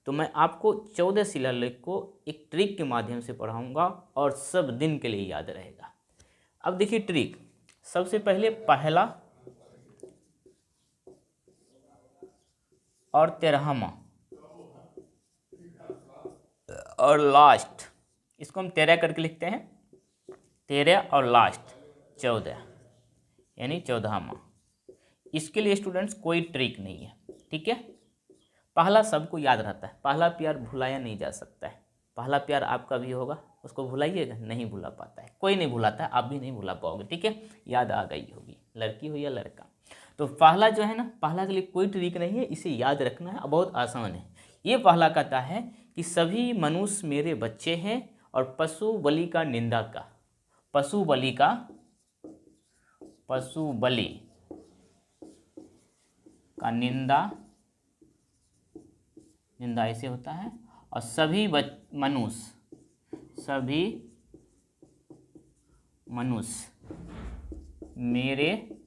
तो मैं आपको 14 शिलालेख को एक ट्रिक के माध्यम से पढ़ाऊंगा और सब दिन के लिए याद रहेगा। अब देखिए ट्रिक, सबसे पहले पहला और 13वां और लास्ट, इसको हम 13 करके लिखते हैं, 13 और लास्ट 14, यानी 14वां। इसके लिए स्टूडेंट्स कोई ट्रिक नहीं है, ठीक है। पहला सबको याद रहता है, पहला प्यार भुलाया नहीं जा सकता है। पहला प्यार आपका भी होगा, उसको भुलाइएगा, नहीं भुला पाता है, कोई नहीं भुलाता है, आप भी नहीं भुला पाओगे, ठीक है। याद आ गई होगी, लड़की हो या लड़का। तो पहला जो है ना, पहला के लिए कोई ट्रिक नहीं है, इसे याद रखना है, बहुत आसान है। ये पहला कहता है कि सभी मनुष्य मेरे बच्चे हैं और पशु बलि का निंदा का, पशु बलि का निंदा ऐसे होता है। और सभी मनुष्य मेरे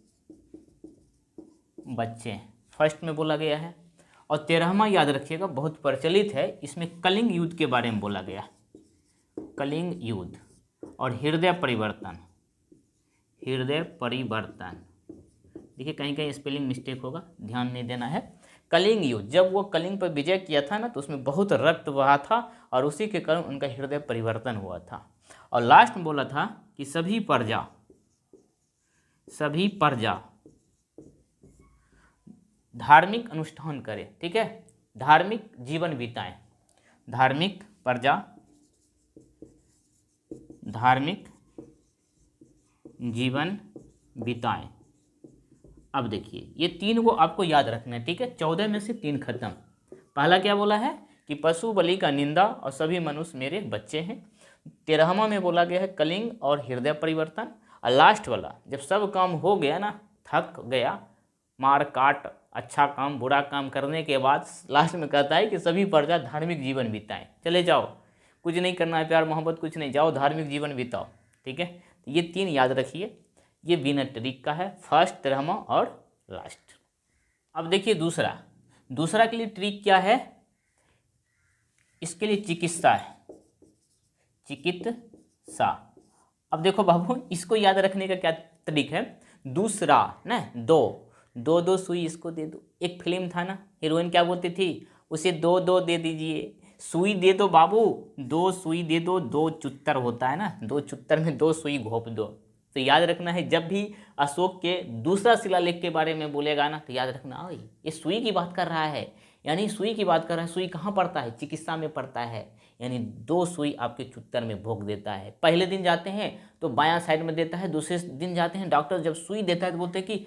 बच्चे, फर्स्ट में बोला गया है। और 13वां याद रखिएगा, बहुत प्रचलित है, इसमें कलिंग युद्ध के बारे में बोला गया, कलिंग युद्ध और हृदय परिवर्तन। देखिए कहीं कहीं स्पेलिंग मिस्टेक होगा, ध्यान नहीं देना है। कलिंग युद्ध, जब वो कलिंग पर विजय किया था ना, तो उसमें बहुत रक्त बहा था और उसी के कारण उनका हृदय परिवर्तन हुआ था। और लास्ट में बोला था कि सभी प्रजा धार्मिक अनुष्ठान करें, ठीक है, धार्मिक जीवन बिताएं, धार्मिक प्रजा धार्मिक जीवन बिताएं। अब देखिए ये 3 को आपको याद रखना है, ठीक है। 14 में से 3 खत्म। पहला क्या बोला है कि पशु बलि का निंदा और सभी मनुष्य मेरे बच्चे हैं। 13वां में बोला गया है कलिंग और हृदय परिवर्तन। और लास्ट वाला, जब सब काम हो गया ना, थक गया, मार काट, अच्छा काम बुरा काम करने के बाद लास्ट में कहता है कि सभी प्रजा धार्मिक जीवन बिताएं। चले जाओ, कुछ नहीं करना है, प्यार मोहब्बत कुछ नहीं, जाओ धार्मिक जीवन बिताओ, ठीक है। तो ये 3 याद रखिए, ये बिना ट्रिक का है, फर्स्ट, 13वां और लास्ट। अब देखिए दूसरा के लिए ट्रिक क्या है, इसके लिए चिकित्सा है, चिकित्सा। अब देखो बाबू, इसको याद रखने का क्या ट्रिक है, दूसरा ना, दो सुई इसको दे दो। एक फिल्म था ना, हीरोइन क्या बोलती थी, उसे 2 दे दीजिए, सुई दे दो बाबू, 2 सुई दे दो, 2 चुत्तर होता है ना, 2 चुत्तर में 2 सुई घोंप दो। तो याद रखना है, जब भी अशोक के दूसरा शिलालेख के बारे में बोलेगा ना, तो याद रखना ये सुई की बात कर रहा है, यानी सुई की बात कर रहा है। सुई कहाँ पड़ता है, चिकित्सा में पड़ता है, यानी 2 सुई आपके चुत्तर में भोंक देता है। पहले दिन जाते हैं तो बायां साइड में देता है, दूसरे दिन जाते हैं डॉक्टर जब सुई देता है तो बोलते हैं कि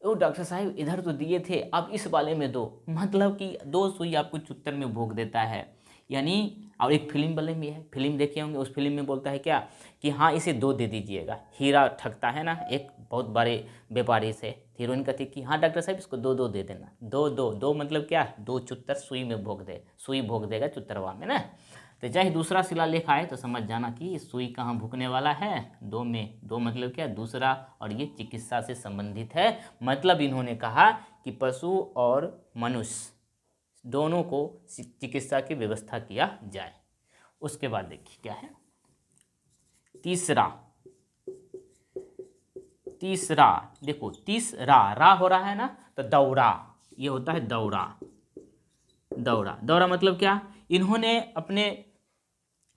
ओ डॉक्टर साहब इधर तो दिए थे, आप इस वाले में दो, मतलब कि 2 सुई आपको चुत्तर में भोंक देता है, यानी। और एक फिल्म वाले में है, फिल्म देखे होंगे, उस फिल्म में बोलता है क्या कि हाँ इसे 2 दे दीजिएगा। हीरा ठगता है ना एक बहुत बड़े व्यापारी से, हीरोइन कहती कि हाँ डॉक्टर साहब इसको 2 दे देना, 2 मतलब क्या, 2 चुत्तर सुई में भोंक दे, सुई भोंक देगा चुत्तरवा में ना। तो चाहे दूसरा शिलालेख आए तो समझ जाना कि सुई कहाँ भुकने वाला है, 2 में। 2 मतलब क्या, दूसरा, और ये चिकित्सा से संबंधित है। मतलब इन्होंने कहा कि पशु और मनुष्य दोनों को चिकित्सा की व्यवस्था किया जाए। उसके बाद देखिए क्या है, तीसरा, देखो तीसरा हो रहा है ना, तो दौरा, ये होता है दौरा मतलब क्या, इन्होंने अपने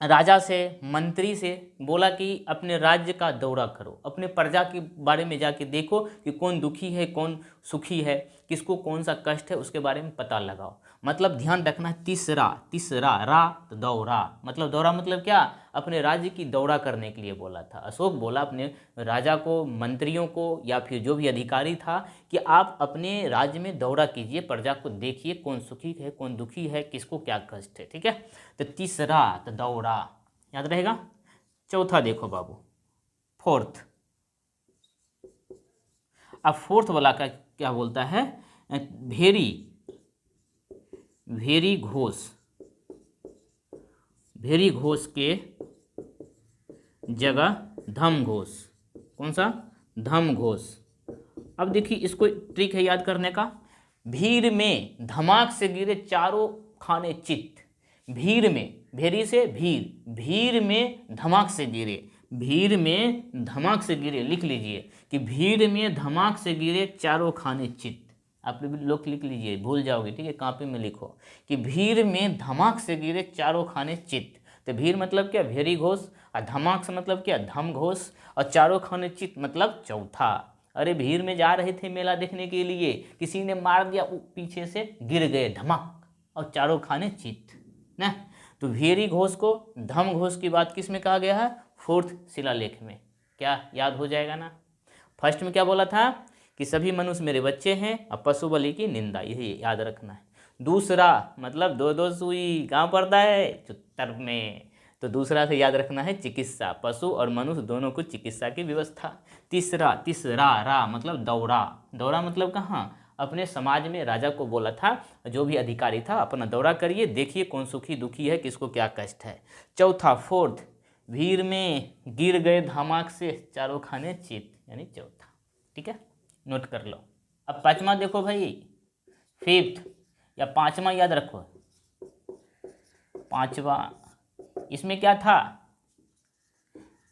राजा से, मंत्री से बोला कि अपने राज्य का दौरा करो, अपने प्रजा के बारे में जाके देखो कि कौन दुखी है कौन सुखी है, किसको कौन सा कष्ट है, उसके बारे में पता लगाओ। मतलब ध्यान रखना है, तीसरा रा तो दौरा, मतलब दौरा मतलब क्या, अपने राज्य की दौरा करने के लिए बोला था। अशोक बोला अपने राजा को, मंत्रियों को, या फिर जो भी अधिकारी था कि आप अपने राज्य में दौरा कीजिए, प्रजा को देखिए कौन सुखी है कौन दुखी है, किसको क्या कष्ट है, ठीक है। तो तीसरा तो दौरा याद रहेगा। चौथा देखो बाबू, फोर्थ। अब फोर्थ वाला का क्या बोलता है, भेरी घोष के जगह धम घोष। कौन सा, धम घोष। अब देखिए इसको ट्रिक है याद करने का, भीड़ में धमाक से गिरे चारों खाने चित्त। भीड़ में, भेरी से भीड़, भीड़ में धमाक से गिरे, भीड़ में धमाक से गिरे, लिख लीजिए कि भीड़ में धमाक से गिरे चारों खाने चित्त। आप लोग लिख लीजिए, भूल जाओगे, ठीक है, कॉपी में लिखो कि भीड़ में धमाक से गिरे चारों खाने चित्त। तो भीड़ मतलब क्या, भेरी घोष, और धमाक से मतलब क्या, धम घोष, और चारों खाने चित्त मतलब चौथा। अरे भीड़ में जा रहे थे मेला देखने के लिए, किसी ने मार दिया, पीछे से गिर गए, धमाक, और चारों खाने चित्त ना। तो भेरी घोष को धम घोष की बात किस में कहा गया है, फोर्थ शिलालेख में। क्या याद हो जाएगा ना। फर्स्ट में क्या बोला था कि सभी मनुष्य मेरे बच्चे हैं, और पशु बलि की निंदा, यही याद रखना है। दूसरा मतलब दो दो सुई कहाँ पड़ता है, चुत्तर में। तो दूसरा से याद रखना है चिकित्सा, पशु और मनुष्य दोनों को चिकित्सा की व्यवस्था। तीसरा, तीसरा रा मतलब दौरा, दौरा मतलब कहाँ, अपने समाज में राजा को बोला था, जो भी अधिकारी था, अपना दौरा करिए, देखिए कौन सुखी दुखी है, किसको क्या कष्ट है। चौथा, फोर्थ, भीड़ में गिर गए धमाक से चारों खाने चित्त, यानी चौथा। ठीक है, नोट कर लो। अब पांचवा देखो भाई, फिफ्थ या पांचवा याद रखो, पांचवा इसमें क्या था,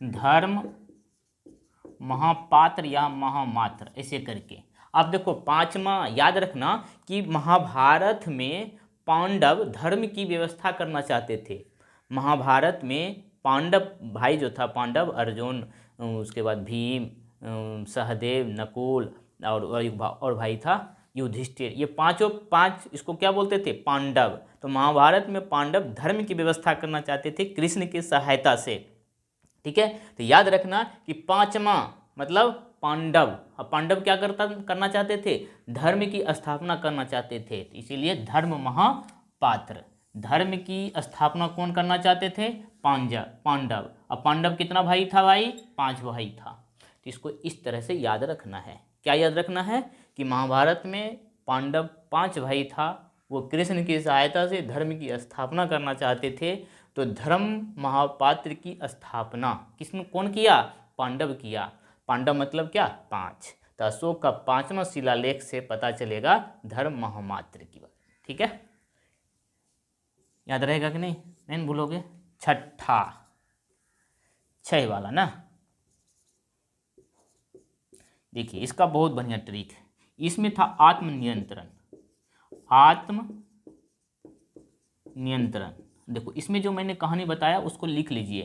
धर्म महापात्र या महामात्र, ऐसे करके। अब देखो पांचवा याद रखना कि महाभारत में पांडव धर्म की व्यवस्था करना चाहते थे। महाभारत में पांडव भाई जो था, पांडव, अर्जुन, उसके बाद भीम, सहदेव, नकुल, और भाई था युधिष्ठिर, ये पांच इसको क्या बोलते थे, पांडव। तो महाभारत में पांडव धर्म की व्यवस्था करना चाहते थे कृष्ण की सहायता से। ठीक है, तो याद रखना कि पांचवा मतलब पांडव, अब पांडव क्या करना चाहते थे, धर्म की स्थापना करना चाहते थे, इसीलिए धर्म महापात्र। धर्म की स्थापना कौन करना चाहते थे, पांडव। अब पांडव कितना भाई था भाई, 5 भाई था। तो इसको इस तरह से याद रखना है। क्या याद रखना है कि महाभारत में पांडव 5 भाई था, वो कृष्ण की सहायता से धर्म की स्थापना करना चाहते थे। तो धर्म महापात्र की स्थापना किसने, कौन किया, पांडव किया। पांडव मतलब क्या, 5। तो अशोक का 5वां शिलालेख से पता चलेगा धर्म महामात्र की बात। ठीक है, याद रहेगा कि नहीं, नहीं भूलोगे। छठा, 6 वाला ना, देखिए इसका बहुत बढ़िया ट्रिक है। इसमें था आत्मनियंत्रण, आत्म नियंत्रण। देखो इसमें जो मैंने कहानी बताया उसको लिख लीजिए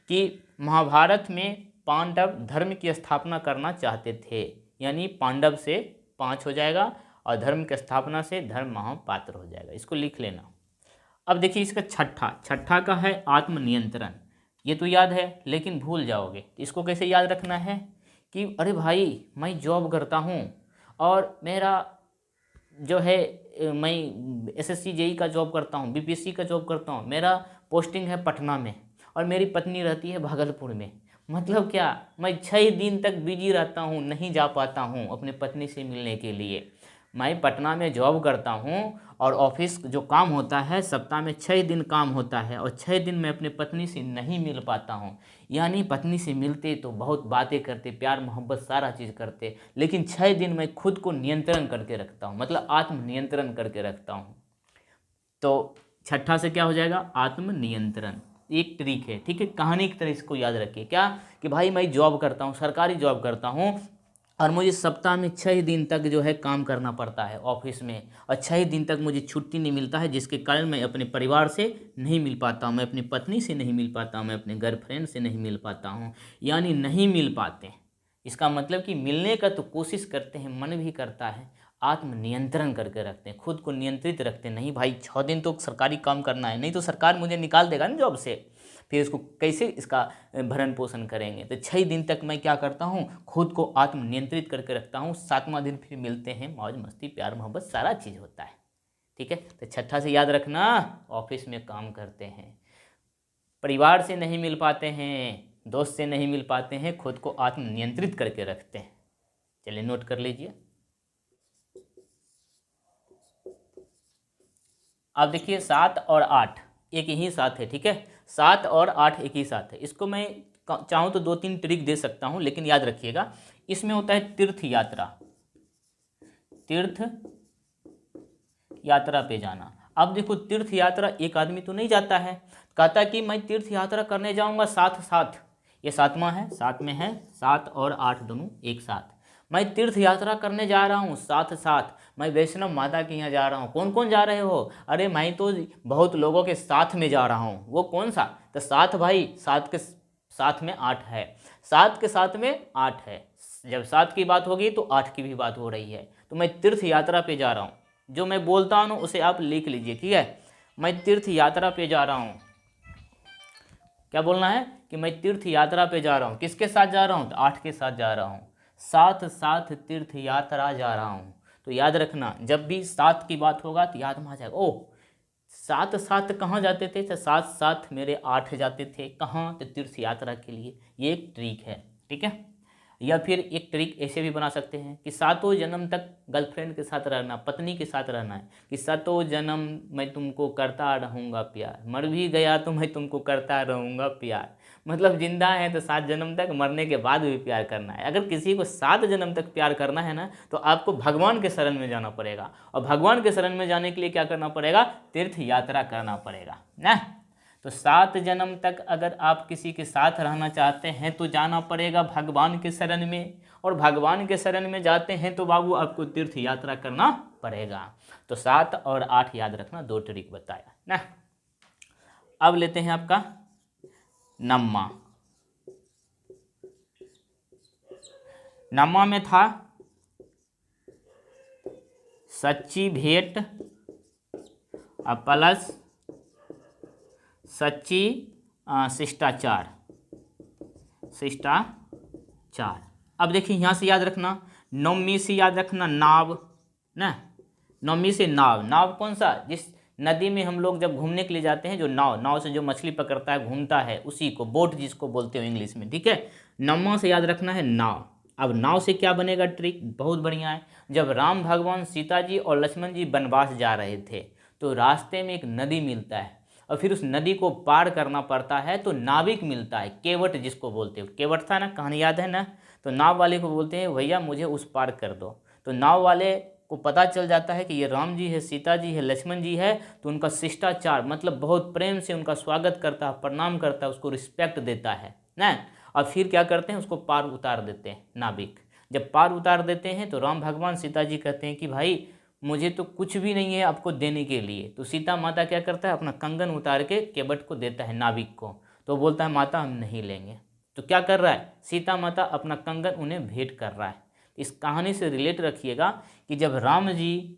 कि महाभारत में पांडव धर्म की स्थापना करना चाहते थे, यानी पांडव से 5 हो जाएगा, और धर्म की स्थापना से धर्म महापात्र हो जाएगा, इसको लिख लेना। अब देखिए इसका छठा का है आत्मनियंत्रण। ये तो याद है, लेकिन भूल जाओगे। इसको कैसे याद रखना है कि अरे भाई मैं जॉब करता हूँ, और मेरा जो है, मैं SSC JEE का जॉब करता हूँ, BPSC का जॉब करता हूँ, मेरा पोस्टिंग है पटना में, और मेरी पत्नी रहती है भागलपुर में। मतलब क्या, मैं 6 दिन तक बिजी रहता हूँ, नहीं जा पाता हूँ अपने पत्नी से मिलने के लिए। मैं पटना में जॉब करता हूँ, और ऑफिस जो काम होता है सप्ताह में 6 दिन काम होता है, और 6 दिन मैं अपने पत्नी से नहीं मिल पाता हूँ। यानी पत्नी से मिलते तो बहुत बातें करते, प्यार मोहब्बत सारा चीज़ करते, लेकिन 6 दिन मैं खुद को नियंत्रण करके रखता हूँ, मतलब आत्म नियंत्रण करके रखता हूँ। तो छठा से क्या हो जाएगा, आत्म नियंत्रण। एक ट्रिक है, ठीक है, कहानी की तरह इसको याद रखिए। क्या कि भाई मैं जॉब करता हूँ, सरकारी जॉब करता हूँ, और मुझे सप्ताह में 6 दिन तक जो है काम करना पड़ता है ऑफिस में, और 6 दिन तक मुझे छुट्टी नहीं मिलता है, जिसके कारण मैं अपने परिवार से नहीं मिल पाता हूँ, मैं अपनी पत्नी से नहीं मिल पाता हूँ, मैं अपने गर्लफ्रेंड से नहीं मिल पाता हूँ, यानी नहीं मिल पाते। इसका मतलब कि मिलने का तो कोशिश करते हैं, मन भी करता है, आत्म नियंत्रण करके रखते हैं, खुद को नियंत्रित रखते हैं। नहीं भाई 6 दिन तो सरकारी काम करना है, नहीं तो सरकार मुझे निकाल देगा ना जॉब से, फिर इसको कैसे इसका भरण पोषण करेंगे। तो 6 दिन तक मैं क्या करता हूँ, खुद को आत्म नियंत्रित करके रखता हूँ। 7वां दिन फिर मिलते हैं, मौज मस्ती प्यार मोहब्बत सारा चीज़ होता है। ठीक है, तो छठा से याद रखना, ऑफिस में काम करते हैं, परिवार से नहीं मिल पाते हैं, दोस्त से नहीं मिल पाते हैं, खुद को आत्म नियंत्रित करके रखते हैं। चलिए नोट कर लीजिए। अब देखिए 7 और 8 एक ही साथ है, ठीक है, 7 और 8 एक ही साथ है। इसको मैं चाहूँ तो 2-3 ट्रिक दे सकता हूँ, लेकिन याद रखिएगा इसमें होता है तीर्थ यात्रा, तीर्थ यात्रा पे जाना। अब देखो तीर्थ यात्रा एक आदमी तो नहीं जाता है, कहता कि मैं तीर्थ यात्रा करने जाऊंगा साथ साथ, ये सातवां है, साथ में है 7 और 8 दोनों एक साथ। मैं तीर्थ यात्रा करने जा रहा हूँ साथ साथ, मैं वैष्णव माता के यहाँ जा रहा हूँ। कौन कौन जा रहे हो? अरे मैं तो बहुत लोगों के साथ में जा रहा हूँ। वो कौन सा? तो साथ भाई, 7 के साथ में 8 है, 7 के साथ में 8 है। जब 7 की बात होगी तो 8 की भी बात हो रही है। तो मैं तीर्थ यात्रा पे जा रहा हूँ। जो मैं बोलता हूँ उसे आप लिख लीजिए, ठीक है। मैं तीर्थ यात्रा पे जा रहा हूँ। क्या बोलना है कि मैं तीर्थ यात्रा पे जा रहा हूँ। किसके साथ जा रहा हूँ? तो 8 के साथ जा रहा हूँ। साथ साथ तीर्थ यात्रा जा रहा हूँ। तो याद रखना, जब भी 7 की बात होगा तो याद में आ जाएगा, ओह साथ साथ कहाँ जाते थे? तो साथ साथ मेरे 8 जाते थे। कहाँ? तो तीर्थ यात्रा के लिए। ये एक ट्रिक है, ठीक है। या फिर एक ट्रिक ऐसे भी बना सकते हैं कि सातों जन्म तक गर्लफ्रेंड के साथ रहना, पत्नी के साथ रहना है, कि सातों जन्म मैं तुमको करता रहूँगा प्यार, मर भी गया तो मैं तुमको करता रहूँगा प्यार। मतलब जिंदा है तो 7 जन्म तक, मरने के बाद भी प्यार करना है। अगर किसी को 7 जन्म तक प्यार करना है ना, तो आपको भगवान के शरण में जाना पड़ेगा। और भगवान के शरण में जाने के लिए क्या करना पड़ेगा? तीर्थ यात्रा करना पड़ेगा ना। तो 7 जन्म तक अगर आप किसी के साथ रहना चाहते हैं तो जाना पड़ेगा भगवान के शरण में। और भगवान के शरण में जाते हैं तो बाबू आपको तीर्थ यात्रा करना पड़ेगा। तो 7 और 8 याद रखना, 2 ट्रिक बताया ना। अब लेते हैं आपका नम्मा। नम्मा में था सच्ची भेंट प्लस सच्ची शिष्टाचार। अब देखिए यहाँ से याद रखना, नौवीं से याद रखना नाव ना। नौवीं से नाव। नाव कौन सा? जिस नदी में हम लोग जब घूमने के लिए जाते हैं, जो नाव से जो मछली पकड़ता है, घूमता है, उसी को बोट जिसको बोलते हो इंग्लिश में, ठीक है। नौवां से याद रखना है नाव। अब नाव से क्या बनेगा? ट्रिक बहुत बढ़िया है। जब राम भगवान, सीता जी और लक्ष्मण जी वनवास जा रहे थे तो रास्ते में एक नदी मिलता है और फिर उस नदी को पार करना पड़ता है, तो नाविक मिलता है, केवट जिसको बोलते हो। केवट था ना, कहानी याद है ना। तो नाव वाले को बोलते हैं भैया मुझे उस पार कर दो। तो नाव वाले को पता चल जाता है कि ये राम जी है, सीता जी है, लक्ष्मण जी है। तो उनका शिष्टाचार मतलब बहुत प्रेम से उनका स्वागत करता है, प्रणाम करता है, उसको रिस्पेक्ट देता है ना। और फिर क्या करते हैं? उसको पार उतार देते हैं नाविक। जब पार उतार देते हैं तो राम भगवान, सीता जी कहते हैं कि भाई मुझे तो कुछ भी नहीं है आपको देने के लिए। तो सीता माता क्या करता है? अपना कंगन उतार के केवट को देता है, नाविक को। तो बोलता है माता हम नहीं लेंगे। तो क्या कर रहा है? सीता माता अपना कंगन उन्हें भेंट कर रहा है। इस कहानी से रिलेट रखिएगा कि जब राम जी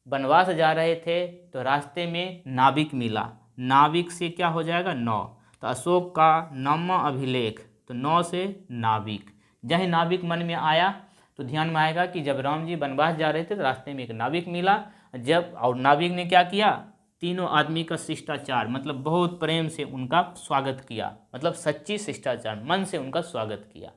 वनवास जा रहे थे तो रास्ते में नाविक मिला। नाविक से क्या हो जाएगा? 9। तो अशोक का 9वां अभिलेख, तो 9 से नाविक। जहाँ नाविक मन में आया तो ध्यान में आएगा कि जब राम जी वनवास जा रहे थे तो रास्ते में एक नाविक मिला। और नाविक ने क्या किया? तीनों आदमी का शिष्टाचार मतलब बहुत प्रेम से उनका स्वागत किया, मतलब सच्ची शिष्टाचार, मन से उनका स्वागत किया।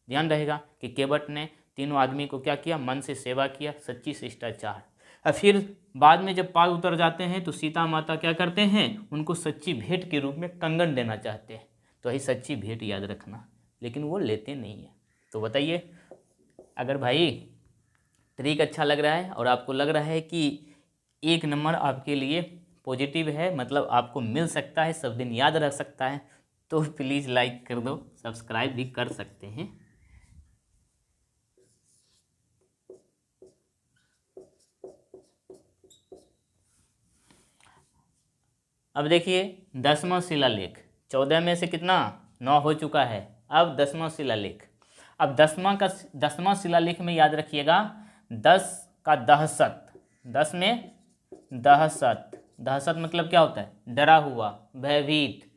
ध्यान रहेगा कि केवट ने तीनों आदमी को क्या किया? मन से सेवा किया, सच्ची शिष्टाचार। और फिर बाद में जब पार उतर जाते हैं तो सीता माता क्या करते हैं? उनको सच्ची भेंट के रूप में कंगन देना चाहते हैं। तो यही सच्ची भेंट याद रखना, लेकिन वो लेते नहीं है। तो बताइए, अगर भाई ट्रिक अच्छा लग रहा है और आपको लग रहा है कि 1 नंबर आपके लिए पॉजिटिव है, मतलब आपको मिल सकता है, सब दिन याद रह सकता है, तो प्लीज़ लाइक कर दो, सब्सक्राइब भी कर सकते हैं। अब देखिए 10वां शिलालेख। 14 में से कितना? 9 हो चुका है। अब 10वां शिलालेख। अब 10वां शिलालेख में याद रखिएगा 10 का दहशत। 10 में दहशत। दहशत मतलब क्या होता है? डरा हुआ, भयभीत।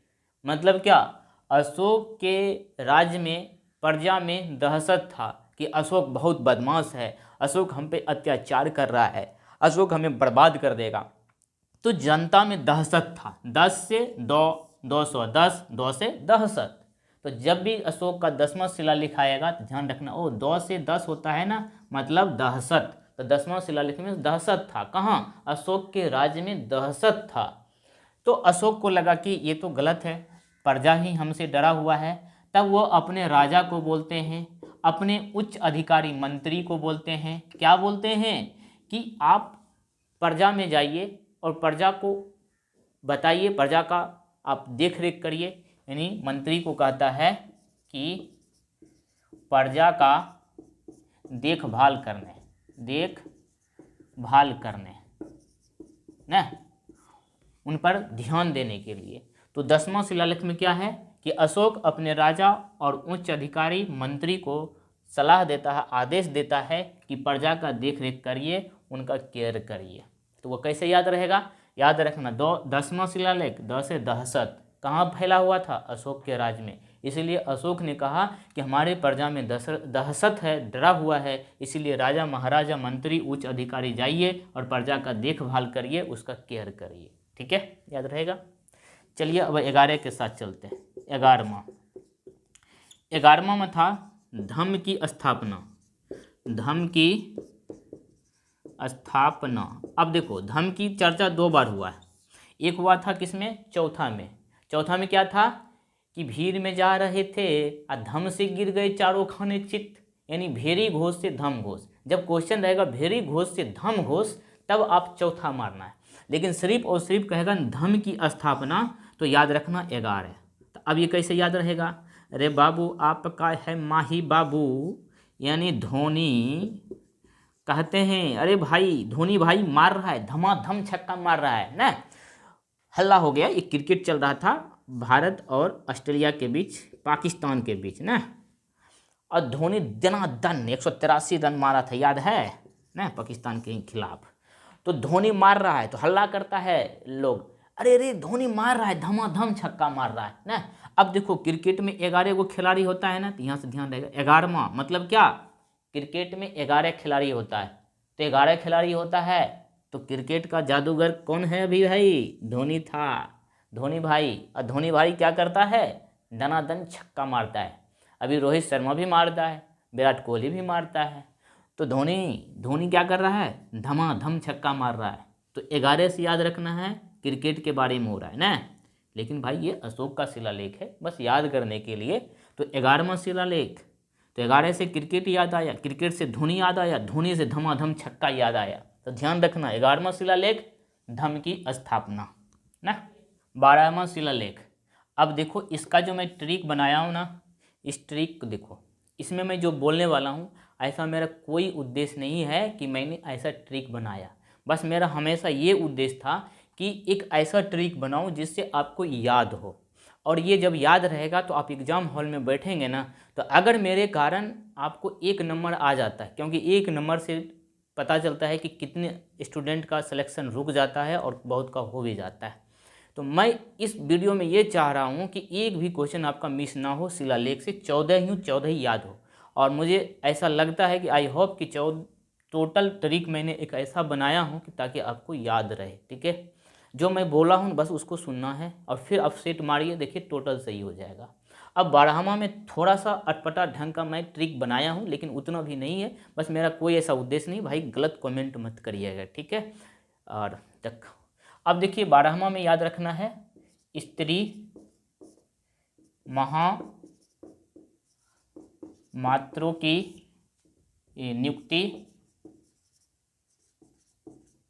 मतलब क्या? अशोक के राज्य में, प्रजा में दहशत था कि अशोक बहुत बदमाश है, अशोक हम पे अत्याचार कर रहा है, अशोक हमें बर्बाद कर देगा। तो जनता में दहशत था। 10 से 2, 200, 10, 2 से दहशत। तो जब भी अशोक का 10वां शिलालेख आएगा तो ध्यान रखना, ओ 2 से 10 होता है ना, मतलब दहशत। तो 10वां शिलालेख में दहशत था। कहाँ? अशोक के राज्य में दहशत था। तो अशोक को लगा कि ये तो गलत है, प्रजा ही हमसे डरा हुआ है। तब वो अपने राजा को बोलते हैं, अपने उच्च अधिकारी मंत्री को बोलते हैं, क्या बोलते हैं कि आप प्रजा में जाइए और प्रजा को बताइए, प्रजा का आप देख रेख करिए। यानी मंत्री को कहता है कि प्रजा का देखभाल करने ना, उन पर ध्यान देने के लिए। तो 10वां शिलालेख में क्या है कि अशोक अपने राजा और उच्च अधिकारी मंत्री को सलाह देता है, आदेश देता है कि प्रजा का देख रेख करिए, उनका केयर करिए। तो वो कैसे याद रहेगा, याद रखना 10वां शिलालेख 10 से दहशत कहाँ फैला हुआ था, अशोक के राज में। इसलिए अशोक ने कहा कि हमारे प्रजा में दहशत है, डरा हुआ है, इसीलिए राजा महाराजा मंत्री उच्च अधिकारी जाइए और प्रजा का देखभाल करिए, उसका केयर करिए। ठीक है, याद रहेगा। चलिए अब 11 के साथ चलते हैं। 11वां में था धम्म की स्थापना। अब देखो धम्म की चर्चा 2 बार हुआ है। एक हुआ था किसमें, चौथा में क्या था कि भीड़ में जा रहे थे और धम्म से गिर गए चारों खाने चित्त, यानी भेरी घोष से धम्म घोष। जब क्वेश्चन रहेगा भेरी घोष से धम्म घोष तब आप चौथा मारना है, लेकिन सिर्फ और सिर्फ कहेगा धम्म की स्थापना तो याद रखना 11। तो अब ये कैसे याद रहेगा, अरे बाबू आपका है माही बाबू, यानी धोनी कहते हैं, अरे भाई धोनी भाई मार रहा है, धमाधम छक्का मार रहा है ना। हल्ला हो गया, एक क्रिकेट चल रहा था भारत और ऑस्ट्रेलिया के बीच, पाकिस्तान के बीच ना, और धोनी दनादन 183 रन मारा था, याद है ना, पाकिस्तान के खिलाफ। तो धोनी मार रहा है तो हल्ला करता है लोग, अरे अरे धोनी मार रहा है, धमाधम छक्का मार रहा है ना। अब देखो क्रिकेट में 11 गो खिलाड़ी होता है ना, तो यहाँ से ध्यान रहेगा 11वां मतलब क्या, क्रिकेट में 11 खिलाड़ी होता है। तो 11 खिलाड़ी होता है तो क्रिकेट का जादूगर कौन है अभी भाई, धोनी था, धोनी भाई। और धोनी भाई क्या करता है, दनादन छक्का मारता है। अभी रोहित शर्मा भी मारता है, विराट कोहली भी मारता है, तो धोनी क्या कर रहा है, धमाधम छक्का मार रहा है। तो 11 से याद रखना है, क्रिकेट के बारे में हो रहा है ना। लेकिन भाई ये अशोक का शिलालेख है, बस याद करने के लिए। तो 11वां शिलालेख, तो 11 से क्रिकेट याद आया, क्रिकेट से धोनी याद आया, धोनी से धमाधम छक्का याद आया। तो ध्यान रखना 11वां शिलालेख धम्म की स्थापना ना। 12वां शिलालेख, अब देखो इसका जो मैं ट्रिक बनाया हूँ ना, इस ट्रिक को देखो, इसमें मैं जो बोलने वाला हूँ ऐसा मेरा कोई उद्देश्य नहीं है कि मैंने ऐसा ट्रिक बनाया, बस मेरा हमेशा ये उद्देश्य था कि एक ऐसा ट्रिक बनाऊँ जिससे आपको याद हो। और ये जब याद रहेगा तो आप एग्ज़ाम हॉल में बैठेंगे ना, तो अगर मेरे कारण आपको 1 नंबर आ जाता है, क्योंकि 1 नंबर से पता चलता है कि कितने स्टूडेंट का सिलेक्शन रुक जाता है और बहुत का हो भी जाता है। तो मैं इस वीडियो में ये चाह रहा हूँ कि एक भी क्वेश्चन आपका मिस ना हो, शिलालेख से 14 ही याद हो। और मुझे ऐसा लगता है कि आई होप कि टोटल ट्रिक मैंने एक ऐसा बनाया हूँ कि ताकि आपको याद रहे। ठीक है, जो मैं बोला हूँ बस उसको सुनना है और फिर आप सेट मारिए, देखिए टोटल सही हो जाएगा। अब 12वां में थोड़ा सा अटपटा ढंग का मैं ट्रिक बनाया हूँ, लेकिन उतना भी नहीं है, बस मेरा कोई ऐसा उद्देश्य नहीं, भाई गलत कमेंट मत करिएगा। ठीक है, और तक अब देखिए 12वां में याद रखना है स्त्री महामात्रों की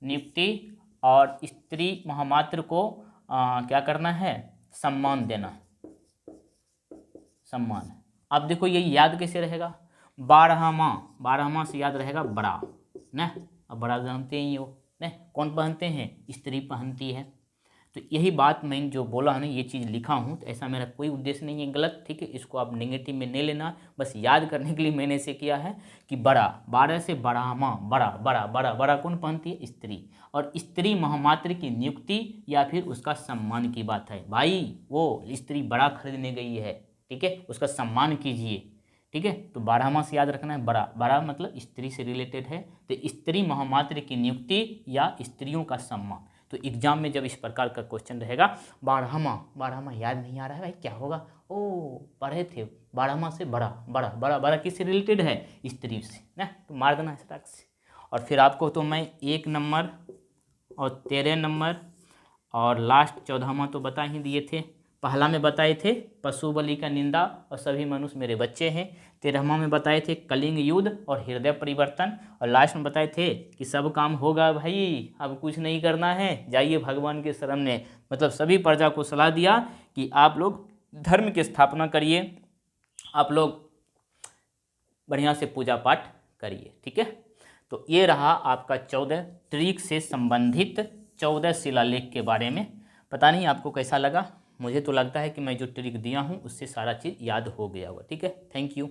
नियुक्ति और स्त्री महामात्र को क्या करना है, सम्मान देना, सम्मान। अब देखो ये याद कैसे रहेगा, 12वां से याद रहेगा बड़ा ना। अब बड़ा जानते ही हो ना, कौन पहनते हैं, स्त्री पहनती है। तो यही बात मैंने जो बोला है ना, ये चीज़ लिखा हूँ, तो ऐसा मेरा कोई उद्देश्य नहीं है गलत। ठीक है, इसको आप नेगेटिव में नहीं लेना, बस याद करने के लिए मैंने इसे किया है कि बड़ा, 12 से 12वां, बड़ा कौन पहनती है, स्त्री। और स्त्री महामात्र की नियुक्ति या फिर उसका सम्मान की बात है भाई, वो स्त्री बड़ा खरीदने गई है, ठीक है, उसका सम्मान कीजिए। ठीक है, तो 12वां से याद रखना है बड़ा मतलब स्त्री से रिलेटेड है, तो स्त्री महामात्र की नियुक्ति या स्त्रियों का सम्मान। तो एग्जाम में जब इस प्रकार का क्वेश्चन रहेगा, 12वां याद नहीं आ रहा है भाई, क्या होगा, ओ पढ़े थे 12वां से बड़ा किससे रिलेटेड है, स्त्री से ना, तो मार देना इस तरह से। और फिर आपको तो मैं 1 नंबर और 13 नंबर और लास्ट 14वां तो बता ही दिए थे, पहला में बताए थे पशु बलि का निंदा और सभी मनुष्य मेरे बच्चे हैं। 13वां में बताए थे कलिंग युद्ध और हृदय परिवर्तन। और लास्ट में बताए थे कि सब काम होगा भाई, अब कुछ नहीं करना है, जाइए भगवान के शरण में। मतलब सभी प्रजा को सलाह दिया कि आप लोग धर्म की स्थापना करिए, आप लोग बढ़िया से पूजा पाठ करिए। ठीक है, तो ये रहा आपका 14 ट्रिक से संबंधित 14 शिलालेख के बारे में। पता नहीं आपको कैसा लगा, मुझे तो लगता है कि मैं जो ट्रिक दिया हूँ उससे सारा चीज़ याद हो गया होगा। ठीक है, थैंक यू।